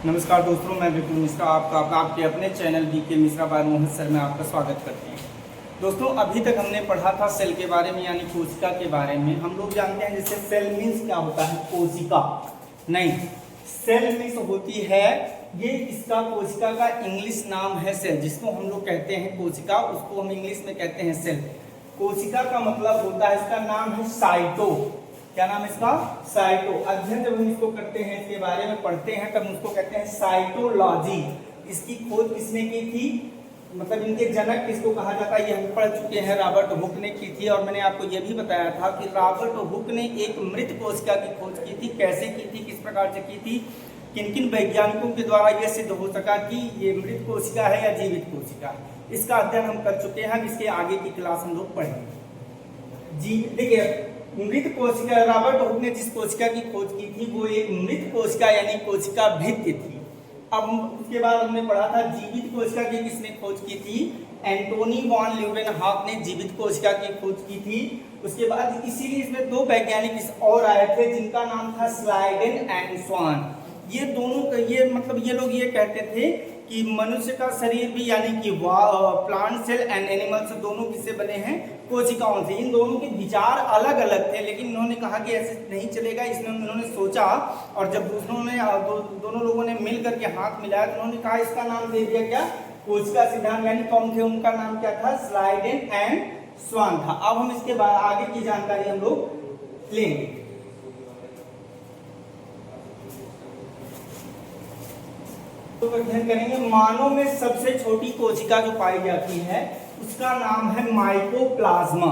नमस्कार दोस्तों, मैं विपुल मिश्रा आपके अपने चैनल बीके मिश्रा बाय मोहित सर में आपका स्वागत करते हैं। दोस्तों, अभी तक हमने पढ़ा था सेल के बारे में, यानी कोशिका के बारे में। हम लोग जानते हैं जैसे सेल मीन्स क्या होता है, कोशिका नहीं। सेल मीन्स होती है, ये इसका कोशिका का इंग्लिश नाम है सेल, जिसको हम लोग कहते हैं कोशिका, उसको हम इंग्लिश में कहते हैं सेल। कोशिका का मतलब होता है, इसका नाम है साइटो। क्या नाम है इसका? साइटो। अध्ययन जब हम इसको करते हैं, इसके बारे में पढ़ते हैं, तब उसको कहते हैं साइटोलॉजी। इसकी खोज किसने की थी, मतलब इनके जनक किसको कहा जाता है, ये हम पढ़ चुके हैं। रॉबर्ट हुक ने की थी। और मैंने आपको ये भी बताया था कि रॉबर्ट हुक ने एक मृत कोशिका की खोज की थी। कैसे की थी, किस प्रकार से की थी, किन किन वैज्ञानिकों के द्वारा यह सिद्ध हो सका कि ये मृत कोशिका है या जीवित कोशिका, इसका अध्ययन हम कर चुके हैं। इसके आगे की क्लास हम लोग पढ़ेंगे। जी देखिए, मृत कोशिका, रॉबर्ट हुक ने जिस कोशिका की खोज की थी वो एक मृत कोशिका यानी कोशिका भित्ति थी। अब उसके बाद हमने पढ़ा था जीवित कोशिका की किसने खोज की थी, एंटोनी वॉन ल्यूवेनहॉक ने जीवित कोशिका की खोज की थी। उसके बाद इसीलिए इसमें दो वैज्ञानिक और आए थे जिनका नाम था स्लाइडेन एंड स्वान। ये दोनों ये लोग ये कहते थे कि मनुष्य का शरीर भी, यानी कि प्लांट सेल एंड एनिमल से दोनों किससे बने हैं, कोशिकाओं से। इन दोनों के विचार अलग अलग थे, लेकिन इन्होंने कहा कि ऐसे नहीं चलेगा। इसमें उन्होंने सोचा, और जब दोनों लोगों ने मिल करके हाथ मिलाया तो उन्होंने कहा इसका नाम दे दिया क्या, कोशिका सिद्धांत। यानी कौन थे, उनका नाम क्या था, स्लाइडेन एंड स्वान था। अब हम इसके बाद आगे की जानकारी हम लोग लेंगे। तो अध्ययन करेंगे। मानव में सबसे छोटी कोशिका जो पाई जाती है उसका नाम है माइकोप्लाज्मा।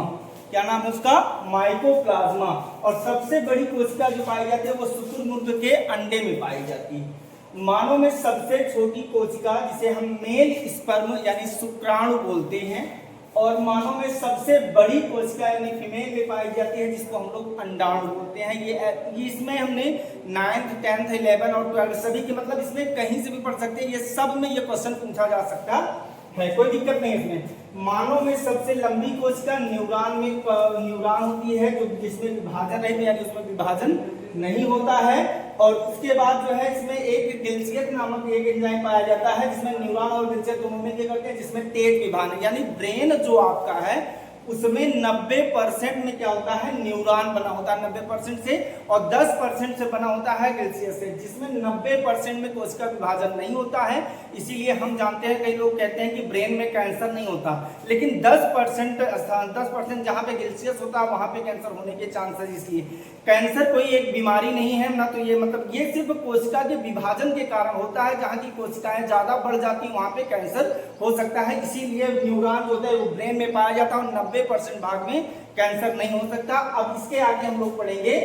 क्या नाम है उसका, माइकोप्लाज्मा। और सबसे बड़ी कोशिका जो पाई जाती है वो शुक्रमुर्ग के अंडे में पाई जाती है। मानव में सबसे छोटी कोशिका जिसे हम मेल स्पर्म यानी शुक्राणु बोलते हैं, और मानव में सबसे बड़ी कोशिका यानी फीमेल में पाई जाती है जिसको हम लोग अंडाणु बोलते हैं। ये इसमें हमने 9th 10th 11 और 12 सभी के, मतलब इसमें कहीं से भी पढ़ सकते हैं। ये सब में ये क्वेश्चन पूछा जा सकता है, कोई दिक्कत नहीं इसमें। मानव में सबसे लंबी कोशिका न्यूरॉन होती है, जो जिसमें विभाजन नहीं, यानी उसमें विभाजन नहीं होता है। और उसके बाद जो है इसमें एक गिल्सियस नामक एक एंजाइम पाया जाता है जिसमें न्यूरॉन और गिल्सियस दोनों मिलकर करते हैं, जिसमें तेज विभाजन, यानी ब्रेन जो आपका है उसमें 90% में क्या होता है, न्यूरॉन बना होता है 90% से, और 10% से बना होता है गिल्सियस से, जिसमें 90% में कोशिका विभाजन नहीं होता है। इसीलिए हम जानते हैं, कई लोग कहते हैं कि ब्रेन में कैंसर नहीं होता, लेकिन 10% जहाँ पे गिल्सियस होता है वहां पे कैंसर होने के चांसेस। इसलिए कैंसर कोई एक बीमारी नहीं है ना, तो ये मतलब ये सिर्फ कोशिका के विभाजन के कारण होता है। जहाँ की कोशिकाएं ज्यादा बढ़ जाती है वहां पे कैंसर हो सकता है। इसीलिए न्यूरॉन जो है वो ब्रेन में पाया जाता है, और 90% भाग में कैंसर नहीं हो सकता। अब इसके आगे हम लोग पढ़ेंगे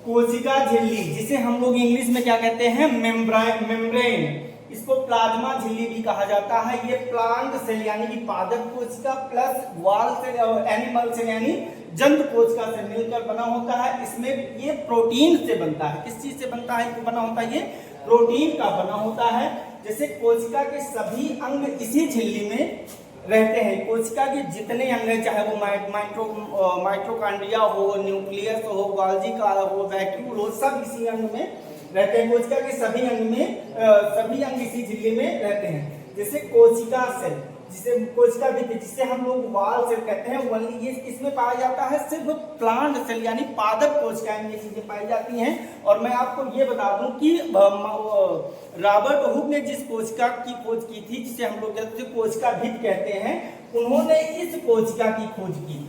कोशिका झिल्ली, जिसे हम लोग इंग्लिश में क्या कहते हैं, मेम्ब्रेन। इसको प्लाज्मा झिल्ली भी कहा जाता है। ये प्लांट सेल यानी कि पादप कोशिका प्लस वॉल सेल और एनिमल सेल यानी जंतु कोशिका से मिलकर बना होता है। इसमें ये प्रोटीन से बनता है। किस चीज से बनता है, बना होता है, ये प्रोटीन का बना होता है। जैसे कोशिका के सभी अंग इसी झिल्ली में रहते हैं। कोशिका के जितने अंग हैं, चाहे वो माइटोकॉन्ड्रिया हो, न्यूक्लियस हो, गोल्गी का हो, वैक्यूल हो, सब इसी अंग में रहते हैं। कोशिका के सभी अंग इसी झिल्ली में रहते हैं। जैसे कोशिका सेल, जिसे कोशिका भी, जिसे हम लोग वॉल सेल कहते हैं, ये इसमें पाया जाता है सिर्फ प्लांट सेल यानी पादप कोशिकाएं में ये चीजें पाई जाती हैं। और मैं आपको ये बता दूं कि रॉबर्ट हुक ने जिस कोशिका की खोज की थी, जिसे हम लोग कोशिका भित्ति कहते हैं, उन्होंने इस कोशिका की खोज की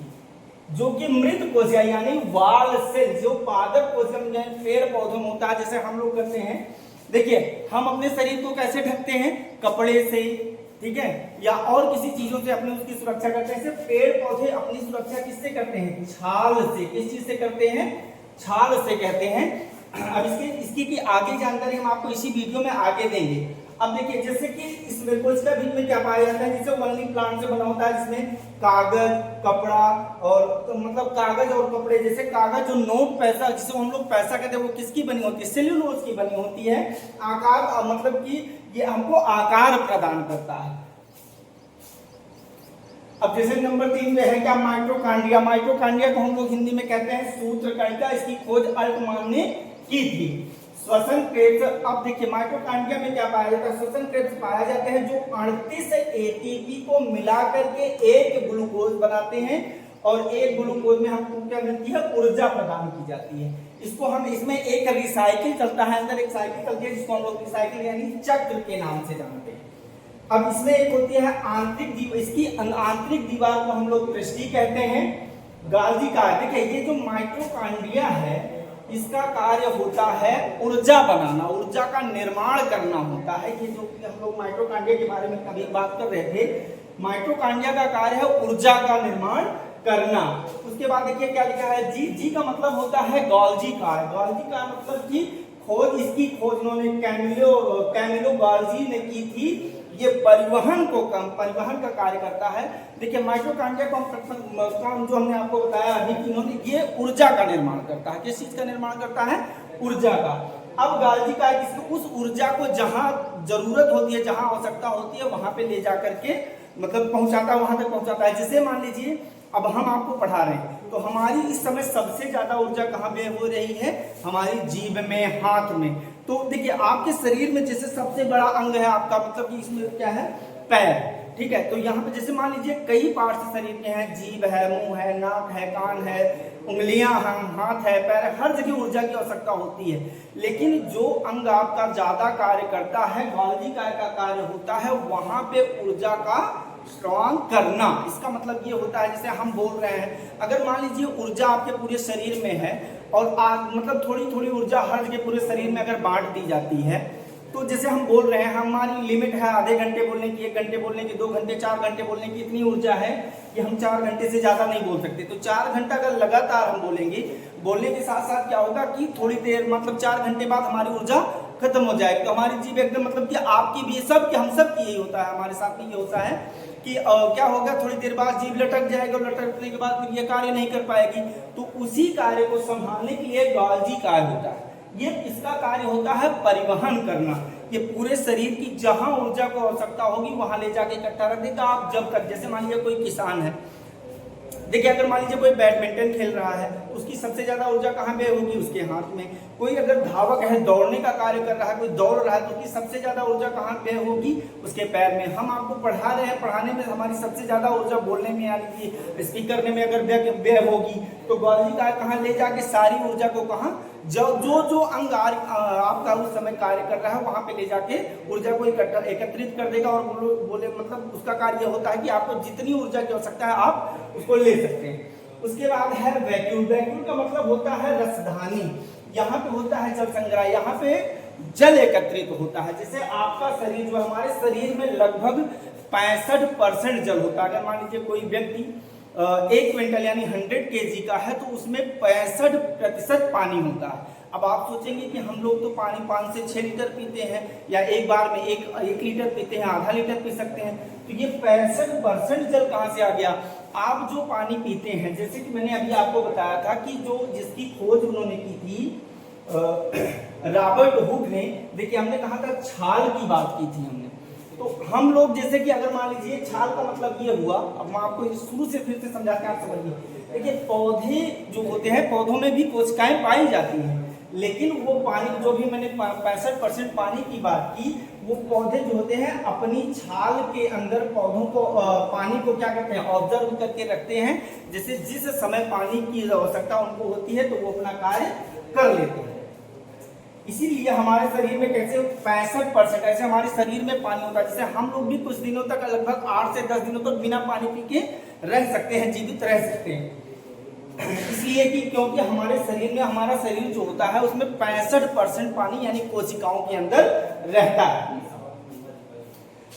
जो कि मृत कोशिका यानी वॉल सेल, जो पादप कोशिका में पेड़ पौधों में होता है, जैसे हम लोग करते हैं। देखिए, हम अपने शरीर को कैसे ढकते हैं, कपड़े से, ठीक है, या और किसी चीजों से अपनी उसकी सुरक्षा करते हैं। सिर्फ पेड़ पौधे अपनी सुरक्षा किससे करते हैं, छाल से। किस चीज से करते हैं, छाल से कहते हैं। अब इसकी की आगे जानकारी हम आपको इसी वीडियो में आगे देंगे। अब देखिए, जैसे कि इस कोशिका भित्ति में क्या पाया जाता है, जिसे ओनली प्लांट से बना होता है, जिसमें कागज, कपड़ा और तो मतलब कागज और कपड़े, जैसे कागज जो नोट, पैसा, जिसे हम लोग पैसा कहते हैं, वो किसकी बनी होती है, सेल्यूलोज की बनी होती है। आकार, मतलब कि ये हमको आकार प्रदान करता है। अब जैसे नंबर 3 में है क्या, माइटोकॉन्ड्रिया। माइटोकॉन्ड्रिया को हम लोग हिंदी में कहते हैं सूत्रकणिका। इसकी खोज अल्टमान ने की थी। श्वसन क्रियाज। अब देखिए माइटोकॉन्ड्रिया में क्या पाया जाता है, श्वसन क्रियाज पाया जाते हैं जो 38 एटीपी को मिला करके एक ग्लूकोज बनाते हैं और एक ग्लूकोज में हमको क्या मिलती है, ऊर्जा प्रदान की जाती है। इसको हम इसमें एक रिसाइकिल चलता है, अंदर एक साइकिल चलती है जिसको हम लोग रिसाइकिल यानी चक्र के नाम से जानते हैं। अब इसमें एक होती है आंतरिक इसकी आंतरिक दीवार को हम लोग पृष्ठी कहते हैं, गाल्गी कार्य। देखिए ये जो माइटोकॉन्ड्रिया है इसका कार्य होता है ऊर्जा बनाना, ऊर्जा का निर्माण करना होता है। ये जो हम लोग माइटोकॉन्ड्रिया के बारे में कभी बात कर रहे थे, माइटोकॉन्ड्रिया का कार्य है ऊर्जा का निर्माण करना। उसके बाद देखिए क्या लिखा है, जी। जी का मतलब होता है गॉल्गी कार्य। गॉल्गी का मतलब की खोज, इसकी खोज उन्होंने कैमिलो गॉल्गी ने की थी। ये परिवहन का कार्य करता है। देखिए माइटोकॉन्ड्रिया काम जो हमने आपको बताया अभी कि इन्होंने ये ऊर्जा का निर्माण करता है। किस चीज का निर्माण करता है, ऊर्जा का। अब गाल्गी का उस ऊर्जा को जहां जरूरत होती है, जहां आवश्यकता होती है वहां पे ले जाकर के मतलब पहुंचाता है, वहां तक पहुंचाता है। जैसे मान लीजिए अब हम आपको पढ़ा रहे हैं तो हमारी इस समय सबसे ज्यादा ऊर्जा कहाँ पे हो रही है, हमारी जीभ में, हाथ में। तो देखिए आपके शरीर में जैसे सबसे बड़ा अंग है आपका, मतलब कि इसमें क्या है, पैर, ठीक है। तो यहाँ पे जैसे मान लीजिए कई पार्ट्स शरीर के हैं, जीभ है, मुंह है, नाक है, कान है, उंगलियां हैं, हाथ है, पैर है, हर जगह ऊर्जा की आवश्यकता होती है। लेकिन जो अंग आपका ज्यादा कार्य करता है, गॉल्गी कार्य का कार्य होता है वहां पे ऊर्जा का स्ट्रॉन्ग करना। इसका मतलब ये होता है, जैसे हम बोल रहे हैं, अगर मान लीजिए ऊर्जा आपके पूरे शरीर में है और मतलब थोड़ी थोड़ी ऊर्जा हर जगह पूरे शरीर में अगर बांट दी जाती है, तो जैसे हम बोल रहे हैं हमारी लिमिट है आधे घंटे बोलने की, 1 घंटे बोलने की, 2 घंटे, 4 घंटे बोलने की, इतनी ऊर्जा है कि हम 4 घंटे से ज्यादा नहीं बोल सकते। तो 4 घंटा अगर लगातार हम बोलेंगे, बोलने के साथ साथ क्या होगा कि थोड़ी देर मतलब 4 घंटे बाद हमारी ऊर्जा खत्म हो जाएगी। तो हमारी जीभ एकदम मतलब कि आपकी भी, सब हम सब की यही होता है, हमारे साथ भी ये होता है कि क्या होगा, थोड़ी देर बाद जीभ लटक जाएगा और लटकने के बाद फिर ये कार्य नहीं कर पाएगी। तो उसी कार्य को संभालने के लिए गॉल्गी कार्य होता है। ये इसका कार्य होता है परिवहन करना। ये पूरे शरीर की जहां ऊर्जा को आवश्यकता होगी वहां ले जाके इकट्ठा रख देगा। आप जब तक, जैसे मान लीजिए कोई किसान है, देखिए अगर मान लीजिए कोई बैडमिंटन खेल रहा है, उसकी सबसे ज्यादा ऊर्जा कहाँ पे होगी, उसके हाथ में। कोई अगर धावक है, दौड़ने का कार्य कर रहा है, कोई दौड़ रहा है, तो उसकी सबसे ज्यादा ऊर्जा कहाँ पे होगी, उसके पैर में। हम आपको पढ़ा रहे हैं, पढ़ाने में हमारी सबसे ज्यादा ऊर्जा बोलने में यानी कि स्पीक करने में अगर व्यय होगी, तो गॉल्गी कार्य कहाँ ले जाके सारी ऊर्जा को कहाँ, जो अंग आपका उस समय कार्य कर रहा है वहां पे ले जाके ऊर्जा को एकत्रित कर देगा। और बोले मतलब उसका कार्य होता है कि आपको जितनी ऊर्जा की आवश्यकता है आप उसको ले सकते हैं। उसके बाद है वैक्यूल। वैक्यूल का मतलब होता है रसधानी। यहाँ पे होता है जल संग्रह, यहाँ पे जल एकत्रित होता है। जैसे आपका शरीर जो, हमारे शरीर में लगभग 65% जल होता है। अगर मान लीजिए कोई व्यक्ति 1 क्विंटल यानी 100 kg का है तो उसमें 65% पानी होता है। अब आप सोचेंगे कि हम लोग तो पानी 5 से 6 लीटर पीते हैं, या एक बार में 1 लीटर पीते हैं, आधा लीटर पी सकते हैं। तो ये 65% जल कहाँ से आ गया। आप जो पानी पीते हैं, जैसे कि मैंने अभी आपको बताया था कि जिसकी खोज उन्होंने की थी रॉबर्ट हुक ने, देखिए हमने कहा था छाल की बात की थी हमने। तो हम लोग जैसे कि अगर मान लीजिए छाल का मतलब ये हुआ, अब मैं आपको शुरू से फिर से समझाते हैं, आप समझिए। देखिए पौधे जो होते हैं, पौधों में भी कोशिकाएं पाई जाती हैं, लेकिन वो पानी जो भी मैंने 65% पानी की बात की, वो पौधे जो होते हैं अपनी छाल के अंदर पौधों को पानी को क्या करते हैं, ऑब्जर्व करके रखते हैं। जैसे जिस समय पानी की आवश्यकता उनको होती है तो वो अपना कार्य कर लेते हैं। इसीलिए हमारे शरीर में कैसे 65% ऐसे हमारे शरीर में पानी होता है। जैसे हम लोग भी कुछ दिनों तक, लगभग 8 से 10 दिनों तक बिना पानी पी के रह सकते हैं, जीवित रह सकते हैं। इसलिए कि क्योंकि हमारे शरीर में, हमारा शरीर जो होता है उसमें 65% पानी यानी कोशिकाओं के अंदर रहता है।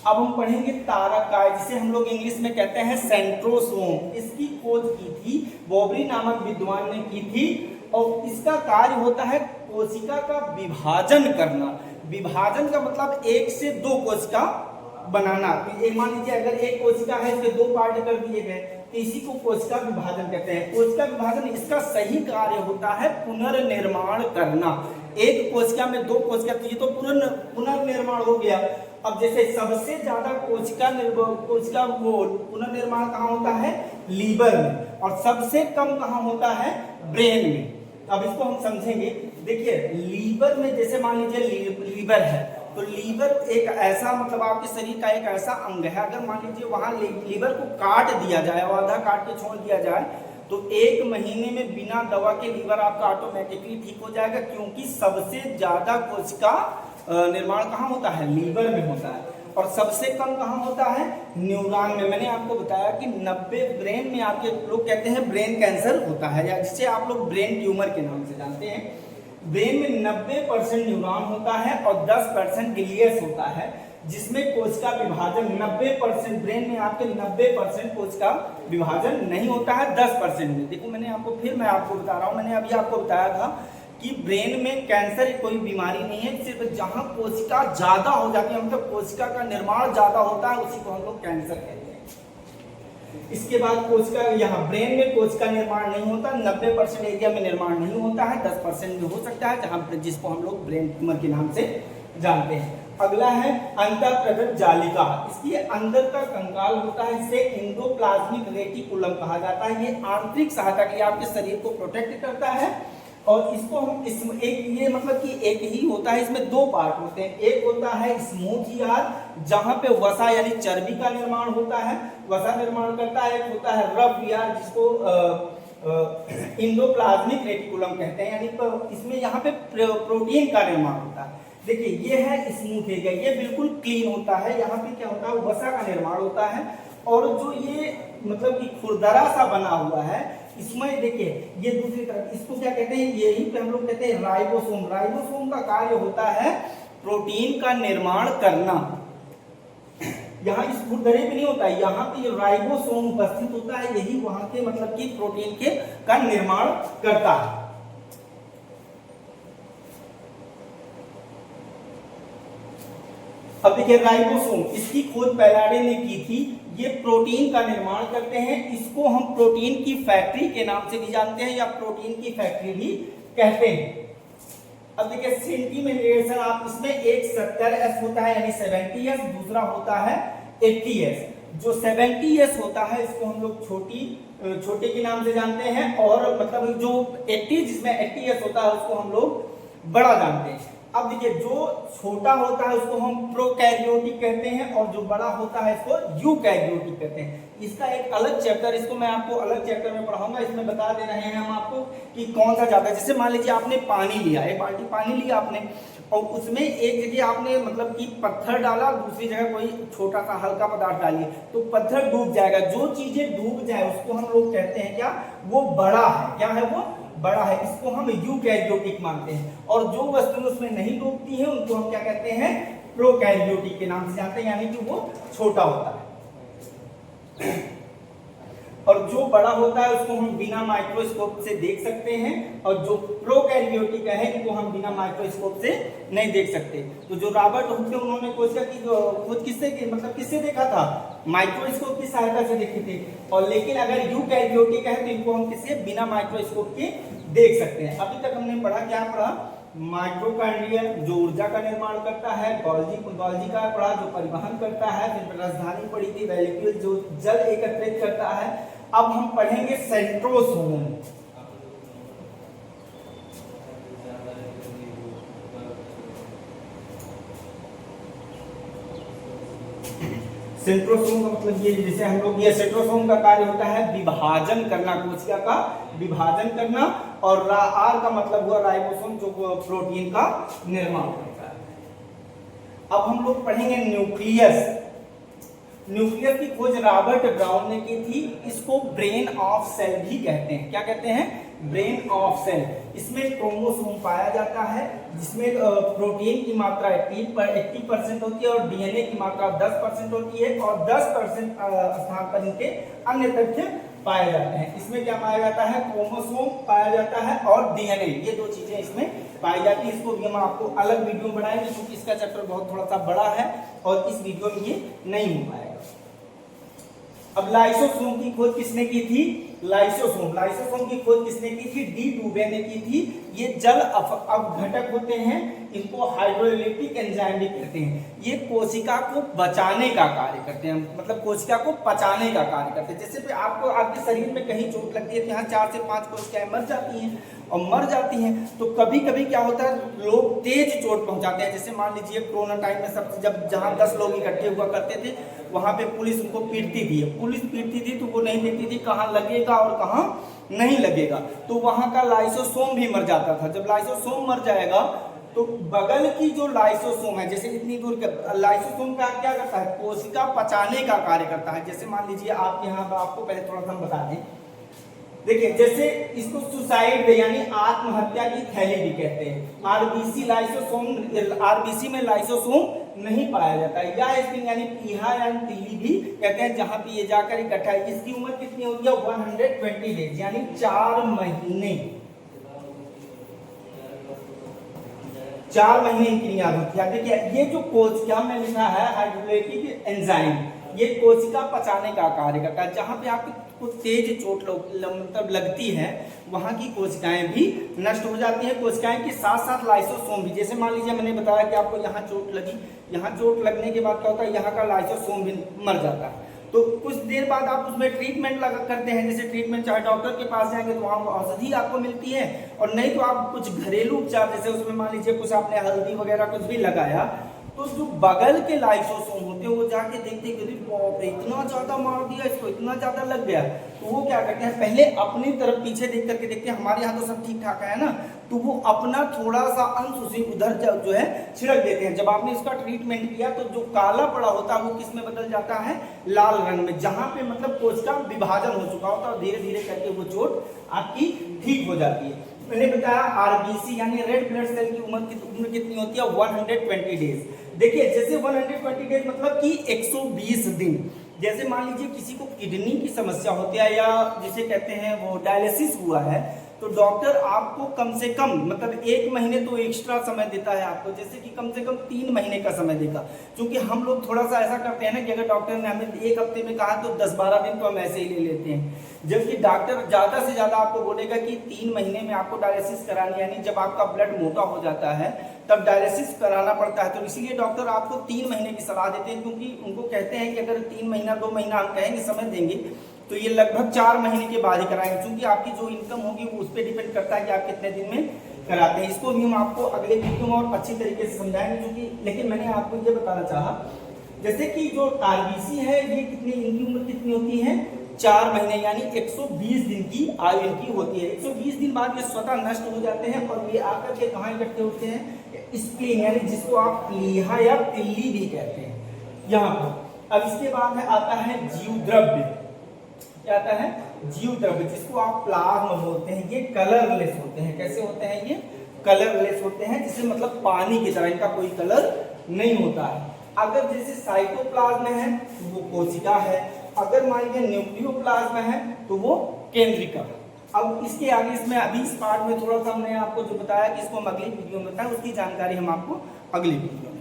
अब हम पढ़ेंगे तारक कार्य, जिसे हम लोग इंग्लिश में कहते हैं सेंट्रोसोम। इसकी खोज की थी बॉबरी नामक विद्वान ने की थी, और इसका कार्य होता है कोशिका का विभाजन करना। विभाजन का मतलब 1 से 2 कोशिका बनाना। मान लीजिए अगर एक कोशिका है, इसके 2 पार्ट कर दिए गए, तो इसी को कोशिका विभाजन कहते हैं। कोशिका विभाजन, इसका सही कार्य होता है पुनर्निर्माण करना। एक कोशिका में 2 कोशिका, तो ये तो पुनर्निर्माण हो गया। अब जैसे सबसे ज्यादा कोशिका वो पुनर्निर्माण कहाँ होता है, लीवर में, और सबसे कम कहाँ होता है, ब्रेन में। अब इसको हम समझेंगे। देखिए लीवर में जैसे मान लीजिए लीवर है, तो लीवर एक ऐसा मतलब आपके शरीर का एक ऐसा अंग है, अगर मान लीजिए वहां लीवर को काट दिया जाए और आधा काट के छोड़ दिया जाए तो 1 महीने में बिना दवा के लीवर आपका ऑटोमेटिकली ठीक हो जाएगा, क्योंकि सबसे ज्यादा कोशिका निर्माण कहाँ होता है? लीवर में होता है। और सबसे कम कहाँ होता है? न्यूरॉन में। मैंने आपको बताया कि 90 ब्रेन में आपके लोग कहते हैं ब्रेन कैंसर होता है, या जिसे आप लोग ब्रेन ट्यूमर के नाम से जानते हैं। ब्रेन में 90% न्यूरॉन होता है और 10% ग्लियस होता है, जिसमें कोशिका विभाजन 90% ब्रेन में आपके 90% कोशिका विभाजन नहीं होता है 10% में। देखो मैं आपको बता रहा हूँ, मैंने अभी आपको बताया था कि ब्रेन में कैंसर कोई बीमारी नहीं है, सिर्फ जहां कोशिका ज्यादा हो जाती है, मतलब कोशिका का निर्माण ज्यादा होता है, उसी को हम लोग कैंसर कहते हैं। इसके बाद कोशिका यहाँ ब्रेन में कोशिका निर्माण नहीं होता, 90% एरिया में निर्माण नहीं होता है, 10% में हो सकता है, जहां जिसको हम लोग ब्रेन ट्यूमर के नाम से जानते हैं। अगला है अंतःप्रगत जालिका। इसके अंदर का कंकाल होता है, इसे एंडोप्लाज्मिक रेटिकुलम कहा जाता है। ये आंतरिक सहायता के लिए आपके शरीर को प्रोटेक्ट करता है, और इसको हम ये मतलब कि एक ही होता है, इसमें 2 पार्ट होते हैं। एक होता है स्मूथ यार्ड, जहां पे वसा यानी चर्बी का निर्माण होता है, वसा निर्माण करता है। एक होता है रफ यार्ड, जिसको एंडोप्लाज्मिक रेटिकुलम कहते हैं, यानी इसमें यहाँ पे प्रोटीन का निर्माण होता है। देखिए ये है स्मूथ एरिया, ये बिल्कुल क्लीन होता है, यहाँ पे क्या होता है? वसा का निर्माण होता है। और जो ये मतलब कि खुरदरा सा बना हुआ है, इसमें देखिए ये दूसरी तरफ, इसको क्या कहते हैं? यही पे हम लोग कहते हैं राइबोसोम। राइबोसोम का कार्य होता है प्रोटीन का निर्माण करना। यहाँ इस खुरदरे पे नहीं होता है, यहाँ पे ये राइबोसोम उपस्थित होता है, यही वहां के मतलब कि प्रोटीन के का निर्माण करता है। अब देखिए राइबोसोम, इसकी खोज पैलाडे ने की थी। ये प्रोटीन का निर्माण करते हैं, इसको हम प्रोटीन की फैक्ट्री के नाम से भी जानते हैं, या प्रोटीन की फैक्ट्री भी कहते हैं। अब देखिए सेंटीमीटर आप इसमें एक 70s होता है यानी 70s, दूसरा होता है 80s। जो 70s होता है इसको हम लोग छोटे के नाम से जानते हैं, और मतलब जो 80 जिसमें 80s होता है उसको हम लोग बड़ा जानते हैं। अब देखिए जो छोटा होता है उसको हम प्रोकैरियोटिक कहते हैं, और जो बड़ा होता है इसको यूकैरियोटिक कहते हैं। इसका एक अलग चैप्टर, इसको मैं आपको अलग चैप्टर में पढ़ाऊंगा। इसमें बता दे रहे हैं हम आपको कि कौन सा ज्यादा। जैसे मान लीजिए आपने पानी लिया, एक बाल्टी पानी लिया आपने, और उसमें एक जगह आपने मतलब कि पत्थर डाला, दूसरी जगह कोई छोटा सा हल्का पदार्थ डालिए, तो पत्थर डूब जाएगा। जो चीजें डूब जाए उसको हम लोग कहते हैं क्या? वो बड़ा है। क्या है वो? बड़ा है। इसको हम यूकैरियोटिक मानते हैं। और जो वस्तुएं उसमें नहीं डूबती हैं उनको हम क्या कहते हैं? प्रोकैरियोटिक के नाम से जानते हैं, यानी कि वो छोटा होता है। और जो बड़ा होता है उसको हम बिना माइक्रोस्कोप से देख सकते हैं, और जो प्रोकैरियोटिक है इनको हम बिना माइक्रोस्कोप से नहीं देख सकते। तो जो रॉबर्ट हुक थे उन्होंने कोशिश की, खुद किससे देखा था? माइक्रोस्कोप की सहायता से देखे थे। और लेकिन अगर यूकैरियोटिक है तो इनको हम किसी बिना माइक्रोस्कोप के देख सकते हैं। अभी तक हमने पढ़ा, क्या पढ़ा? माइटोकॉन्ड्रिया जो ऊर्जा का निर्माण करता है, गोल्गी का पढ़ा जो परिवहन करता है, फिर राजधानी पढ़ी थी वैलिक्यूल जो जल एकत्रित करता है। अब हम पढ़ेंगे सेंट्रोसोम। सेंट्रोसोम का मतलब ये, जैसे हम लोग ये सेंट्रोसोम का कार्य होता है विभाजन करना, कोशिका का विभाजन करना, और आर का मतलब हुआ राइबोसोम जो प्रोटीन का निर्माण करता है। अब हम लोग पढ़ेंगे न्यूक्लियस। न्यूक्लियस की खोज रॉबर्ट ब्राउन ने की थी। इसको ब्रेन ऑफ सेल भी कहते हैं। क्या कहते हैं? Brain of cell. इसमें क्रोमोसोम पाया जाता है, जिसमें प्रोटीन की मात्रा 80% होती है, और डीएनए की मात्रा 10% होती है, और 10% स्थान पर इनके अन्य तथ्य पाए जाते हैं। इसमें क्या पाया जाता है? क्रोमोसोम पाया जाता है और डीएनए, ये 2 चीजें इसमें पाई जाती है। इसको भी हम आपको अलग वीडियो में बनाएंगे, क्योंकि इसका चैप्टर बहुत थोड़ा सा बड़ा है और इस वीडियो में ये नहीं हो पाएगा। अब लाइसोसोम की खोज किसने की थी? लाइसोसोम। लाइसोसोम की खोज किसने की थी? डी डुबे ने की थी। ये जल अपघटक होते हैं, इनको हाइड्रोलिटिक एंजाइम भी कहते हैं। ये कोशिका को बचाने का कार्य करते हैं, मतलब कोशिका को पचाने का कार्य करते हैं। जैसे कि आपको आपके शरीर में कहीं चोट लगती है तो यहाँ 4 से 5 कोशिकाएं मर जाती हैं, और मर जाती हैं तो कभी कभी क्या होता है, लोग तेज चोट पहुंचाते हैं। जैसे मान लीजिए कोरोना टाइम में सब जब जहां 10 लोग इकट्ठे हुआ करते थे, वहां पे पुलिस उनको पीटती थी। पुलिस पीटती थी तो वो नहीं देखती थी कहाँ लगेगा और कहाँ नहीं लगेगा, तो वहां का लाइसोसोम भी मर जाता था। जब लाइसोसोम मर जाएगा तो बगल की जो लाइसोसोम है, जैसे इतनी दूर का लाइसोसोम का क्या करता है? कोशिका पचाने का कार्य करता है। जैसे मान लीजिए आप यहाँ, आपको पहले थोड़ा सा हम बता दें, देखिए जैसे इसको सुसाइड यानी आत्महत्या की थैली भी कहते हैं। आरबीसी लाइसोसोम, आरबीसी में लाइसोसोम नहीं पाया जाता है। या स्प्रिंग यानी पीहा या तिल्ली भी कहते हैं, जहां पे ये जाकर इकट्ठा है। इसकी उम्र कितनी होती है? 120 डेज यानी 4 महीने। 4 महीने इनकी याद होती है। देखिए ये जो कोशिका में लिखा है हाइड्रोलिटिक एंजाइम, ये कोशिका पचाने का कार्य करता है। जहां पे आपको तेज चोट मतलब लगती है, वहां की कोशिकाएं भी नष्ट हो जाती हैं। कोशिकाएं के साथ साथ लाइसोसोम भी। जैसे मान लीजिए मैंने बताया कि आपको यहाँ चोट लगी, यहाँ चोट लगने के बाद क्या होता है, यहाँ का लाइसोसोम भी मर जाता है। तो कुछ देर बाद आप उसमें ट्रीटमेंट करते हैं। जैसे ट्रीटमेंट चाहे डॉक्टर के पास जाएंगे तो वहाँ औषधि आपको मिलती है, और नहीं तो आप कुछ घरेलू उपचार, जैसे उसमें मान लीजिए कुछ आपने हल्दी वगैरह कुछ भी लगाया, तो जो बगल के लाइसोसोम होते हैं वो जाके देखते हैं कि इतना ज्यादा मार दिया इसको, इतना ज्यादा लग गया, तो वो क्या करते हैं, पहले अपनी तरफ पीछे देख करके देखते हैं हमारे यहाँ तो सब ठीक ठाक है ना, तो वो अपना थोड़ा सा अंश उसी उधर जो है छिड़क देते हैं। जब आपने इसका ट्रीटमेंट किया तो जो काला पड़ा होता है वो किस में बदल जाता है? लाल रंग में, जहां पे मतलब कोशिका विभाजन हो चुका होता है, और धीरे धीरे करके वो चोट आपकी ठीक हो जाती है। मैंने बताया आरबीसी यानी रेड ब्लड सेल की उम्र कितनी होती है? 120 डेज। देखिए जैसे 120 डेज मतलब कि 120 दिन। जैसे मान लीजिए किसी को किडनी की समस्या होती है, या जिसे कहते हैं वो डायलिसिस हुआ है, तो डॉक्टर आपको कम से कम मतलब 1 महीने तो एक्स्ट्रा समय देता है आपको, जैसे कि कम से कम 3 महीने का समय देगा। क्योंकि हम लोग थोड़ा सा ऐसा करते हैं ना कि अगर डॉक्टर ने हमें 1 हफ्ते में कहा तो 10-12 दिन तो हम ऐसे ही ले लेते हैं, जबकि डॉक्टर ज्यादा से ज्यादा आपको बोलेगा कि 3 महीने में आपको डायलिसिस करानी, यानी जब आपका ब्लड मोटा हो जाता है तब डायलिसिस कराना पड़ता है। तो इसीलिए डॉक्टर आपको 3 महीने की सलाह देते हैं, क्योंकि उनको कहते हैं कि अगर 3 महीना 2 महीना हम कहेंगे समय देंगे तो ये लगभग 4 महीने के बाद ही कराएंगे, क्योंकि आपकी जो इनकम होगी वो उस पर डिपेंड करता है कि आप कितने दिन में कराते हैं। इसको भी हम आपको अगले वीडियो में और अच्छी तरीके से समझाएंगे, क्योंकि लेकिन मैंने आपको ये बताना चाहा जैसे कि जो आरबीसी है ये कितनी, इनकी उम्र कितनी होती है? 4 महीने यानी 120 दिन की आयु इनकी होती है। 120 दिन बाद ये स्वतः नष्ट हो जाते हैं, और ये आकर के कहाँ इकट्ठे होते हैं? स्प्लीन यानी जिसको आप प्लीहा या तिल्ली भी कहते हैं यहाँ पर। अब इसके बाद है आता है जीव द्रव्य। क्या आता है? जीव द्रव्य, जिसको आप प्लाज्मा बोलते हैं। ये कलरलेस होते हैं। कैसे होते हैं? ये कलरलेस होते हैं, जिसे मतलब पानी की तरह, इनका कोई कलर नहीं होता है। अगर जैसे साइटोप्लाज्म है तो वो कोशिका है, अगर मान लीजिए न्यूक्लियोप्लाज्म है तो वो केंद्रिका। अब इसके आगे इसमें अभी इस पार्ट में थोड़ा सा हमने आपको जो बताया कि इसको हम अगली वीडियो में बताएं, उसकी जानकारी हम आपको अगली वीडियो